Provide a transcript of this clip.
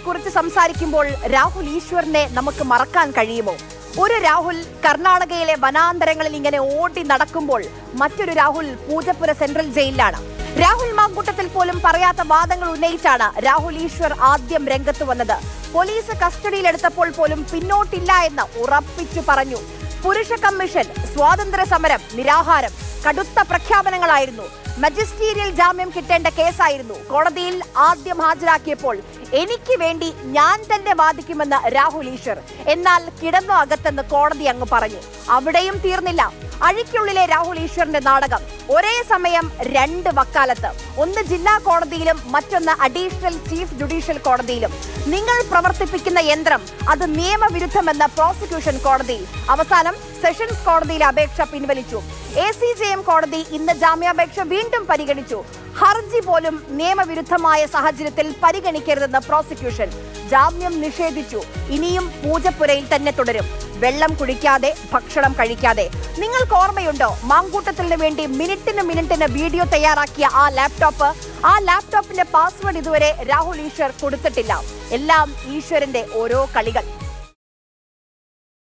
കുറിച്ച് സംസാരിക്കുമ്പോൾ രാഹുൽ ഈശ്വറിനെ നമുക്ക് മറക്കാൻ കഴിയുമോ? ഒരു രാഹുൽ കർണാടകയിലെ വനാന്തരങ്ങളിൽ ഇങ്ങനെ ഓടി നടക്കുമ്പോൾ മറ്റൊരു രാഹുൽ പൂജപ്പുര സെൻട്രൽ ജയിലിലാണ്. രാഹുൽ മാങ്കൂട്ടത്തിൽ പോലും പറയാത്ത വാദങ്ങൾ ഉന്നയിച്ചാണ് രാഹുൽ ഈശ്വർ ആദ്യം രംഗത്ത് വന്നത്. പോലീസ് കസ്റ്റഡിയിലെടുത്തപ്പോൾ പോലും പിന്നോട്ടില്ല എന്ന് ഉറപ്പിച്ചു പറഞ്ഞു. പുരുഷ കമ്മീഷൻ, സ്വാതന്ത്ര്യ സമരം, നിരാഹാരം, കടുത്ത പ്രഖ്യാപനങ്ങളായിരുന്നു. മജിസ്റ്റീരിയൽ ജാമ്യം കിട്ടേണ്ട കേസായിരുന്നു. കോടതിയിൽ ആദ്യം ഹാജരാക്കിയപ്പോൾ എനിക്ക് വേണ്ടി ഞാൻ തന്നെ വാദിക്കുമെന്ന് രാഹുൽ ഈശ്വർ. എന്നാൽ കിടന്നു അകത്തെന്ന് കോടതി അങ്ങ് പറഞ്ഞു. അവിടെയും തീർന്നില്ല. അഴിക്കുള്ളിലെ രാഹുൽ ഈശ്വറിന്റെ നാടകം. ഒരേ സമയം രണ്ട് വക്കാലത്ത്, ഒന്ന് ജില്ലാ കോടതിയിലും മറ്റൊന്ന് അഡീഷണൽ ചീഫ് ജുഡീഷ്യൽ കോടതിയിലും. നിങ്ങൾ പ്രവർത്തിപ്പിക്കുന്ന യന്ത്രം അത് നിയമവിരുദ്ധമെന്ന പ്രോസിക്യൂഷൻ കോടതിയിൽ. അവസാനം സെഷൻസ് കോടതിയിലെ അപേക്ഷ പിൻവലിച്ചു. ACJM കോടതി ഇന്ന് ജാമ്യാപേക്ഷ വീണ്ടും പരിഗണിച്ചു. ഹർജി പോലും നിയമവിരുദ്ധമായ സാഹചര്യത്തിൽ പരിഗണിക്കരുതെന്ന് പ്രോസിക്യൂഷൻ. ജാമ്യം നിഷേധിച്ചു. ഇനിയും പൂജപ്പുരയിൽ തന്നെ തുടരും. വെള്ളം കുടിക്കാതെ, ഭക്ഷണം കഴിക്കാതെ. നിങ്ങൾക്ക് ഓർമ്മയുണ്ടോ മാങ്കൂട്ടത്തിന് വേണ്ടി മിനിറ്റിന് വീഡിയോ തയ്യാറാക്കിയ ആ ലാപ്ടോപ്പിന്റെ പാസ്വേഡ് ഇതുവരെ രാഹുൽ ഈശ്വർ കൊടുത്തിട്ടില്ല. എല്ലാം ഈശ്വരന്റെ ഓരോ കളികൾ.